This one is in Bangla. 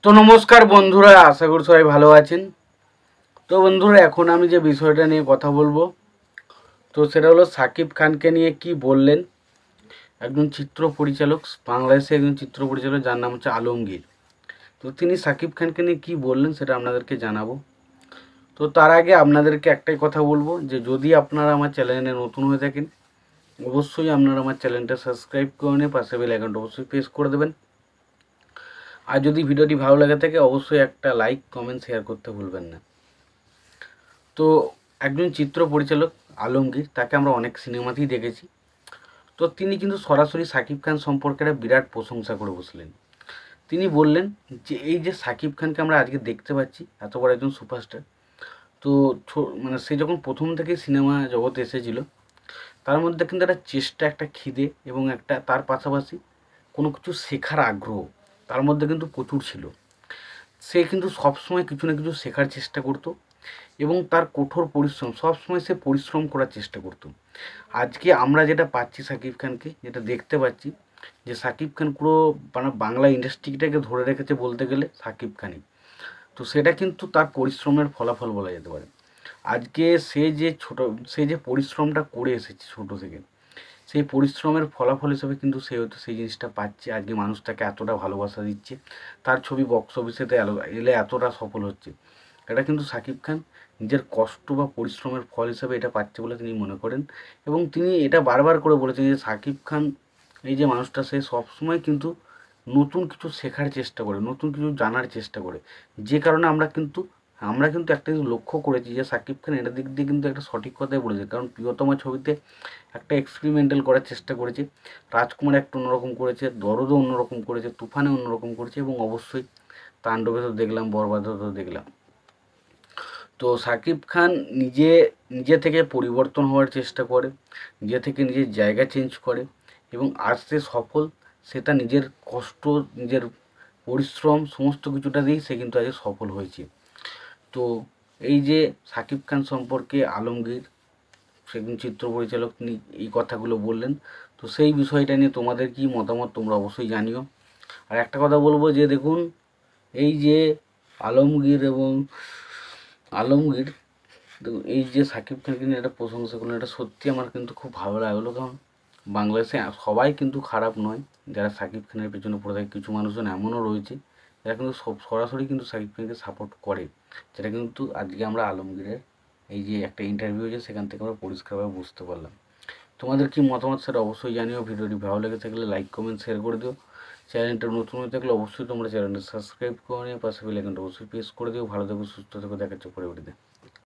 তো নমস্কার বন্ধুরা, আশা করি সবাই ভালো আছেন। তো বন্ধুরা, এখন আমি যে বিষয়টা নিয়ে কথা বলবো, তো সেটা হলো সাকিব খানকে নিয়ে কি বললেন একজন চিত্র পরিচালক, বাংলাদেশে একজন চিত্র পরিচালক যার নাম হচ্ছে আলমগীর। তো তিনি সাকিব খানকে নিয়ে কি বললেন সেটা আপনাদেরকে জানাবো। তো তার আগে আপনাদেরকে একটাই কথা বলবো যে যদি আপনারা আমার চ্যানেলে নতুন হয়ে থাকেন, অবশ্যই আপনারা আমার চ্যানেলটা সাবস্ক্রাইব করে নিয়ে পাশে বেল আইকনটা অবশ্যই প্রেস করে দেবেন। আর যদি ভিডিওটি ভালো লাগে থাকে অবশ্যই একটা লাইক, কমেন্ট, শেয়ার করতে ভুলবেন না। তো একজন চিত্র পরিচালক আলমগীর, তাকে আমরা অনেক সিনেমাতেই দেখেছি। তো তিনি কিন্তু সরাসরি সাকিব খান সম্পর্কে একটা বিরাট প্রশংসা করে বসলেন। তিনি বললেন যে এই যে সাকিব খানকে আমরা আজকে দেখতে পাচ্ছি, এত বড় একজন সুপারস্টার, তো মানে সে যখন প্রথম থেকে সিনেমা জগতে এসেছিল তার মধ্যে কিন্তু একটা চেষ্টা, একটা খিদে এবং একটা তার পাশাপাশি কোনো কিছু শেখার আগ্রহ তার মধ্যে কিন্তু প্রচুর ছিল। সে কিন্তু সবসময় কিছু না কিছু শেখার চেষ্টা করতো এবং তার কঠোর পরিশ্রম, সবসময় সে পরিশ্রম করার চেষ্টা করতো। আজকে আমরা যেটা পাচ্ছি সাকিব খানকে, যেটা দেখতে পাচ্ছি, যে সাকিব খান পুরো মানে বাংলা ইন্ডাস্ট্রিটাকে ধরে রেখেছে বলতে গেলে সাকিব খানই। তো সেটা কিন্তু তার পরিশ্রমের ফলাফল বলা যেতে পারে। আজকে সে যে পরিশ্রমটা করে এসেছে ছোট থেকে, সেই পরিশ্রমের ফলাফল হিসেবে কিন্তু সে হয়তো সেই জিনিসটা পাচ্ছে। আজকে মানুষ তাকে এতটা ভালোবাসা দিচ্ছে, তার ছবি বক্স অফিসেতে এলে এতটা সফল হচ্ছে। এটা কিন্তু সাকিব খান নিজের কষ্ট বা পরিশ্রমের ফল হিসেবে এটা পাচ্ছে বলে তিনি মনে করেন। এবং তিনি এটা বারবার করে বলেছেন যে সাকিব খান এই যে মানুষটা, সে সবসময় কিন্তু নতুন কিছু শেখার চেষ্টা করে, নতুন কিছু জানার চেষ্টা করে। যে কারণে আমরা কিন্তু একটা জিনিস লক্ষ্য করেছি যে সাকিব খান এটার দিক দিয়ে কিন্তু একটা সঠিক কথাই বলেছে। কারণ প্রিয়তমা ছবিতে একটা এক্সপেরিমেন্টাল করার চেষ্টা করেছে, রাজকুমার একটা অন্যরকম করেছে, দরদও অন্যরকম করেছে, তুফানে অন্যরকম করেছে এবং অবশ্যই তাণ্ডবে তো দেখলাম, বরবাদে তো দেখলাম। তো সাকিব খান নিজে নিজে থেকে পরিবর্তন হওয়ার চেষ্টা করে, নিজে থেকে নিজের জায়গা চেঞ্জ করে এবং আজ সে সফল। সেটা নিজের কষ্ট, নিজের পরিশ্রম সমস্ত কিছুটা দিয়েই সে কিন্তু আজ সফল হয়েছে। তো এই যে সাকিব খান সম্পর্কে আলমগীর, সেদিন চিত্র পরিচালক, তিনি এই কথাগুলো বললেন। তো সেই বিষয়টা নিয়ে তোমাদের কি মতামত তোমরা অবশ্যই জানিও। আর একটা কথা বলবো যে দেখুন, এই যে আলমগীর তো এই যে সাকিব খানকে নিয়ে একটা প্রশংসা করলেন, এটা সত্যি আমার কিন্তু খুব ভালো লাগলো। কারণ বাংলাদেশে সবাই কিন্তু খারাপ নয়, যারা সাকিব খানের পেছনে পড়ে থাকে কিছু মানুষজন এমনও রয়েছে যারা কিন্তু সরাসরি কিন্তু সাকিব খানকে সাপোর্ট করে, যেটা কিন্তু আজকে আমরা আলমগীরের এই যে একটা ইন্টারভিউ হয়েছে সেখান থেকে আমরা পরিষ্কারভাবে বুঝতে পারলাম। তোমাদের কি মতামত সেটা অবশ্যই জানিও। ভিডিওটি ভালো লেগে থাকলে লাইক, কমেন্ট, শেয়ার করে দিও। চ্যানেলটা নতুন হয়ে থাকলে অবশ্যই তোমরা চ্যানেলটা সাবস্ক্রাইব করে নিয়ে পাশে বেল আইকনটা অবশ্যই প্রেস করে দিও। ভালো থেকো, সুস্থ থেকো, দেখাচ্ছে পরবর্তীতে।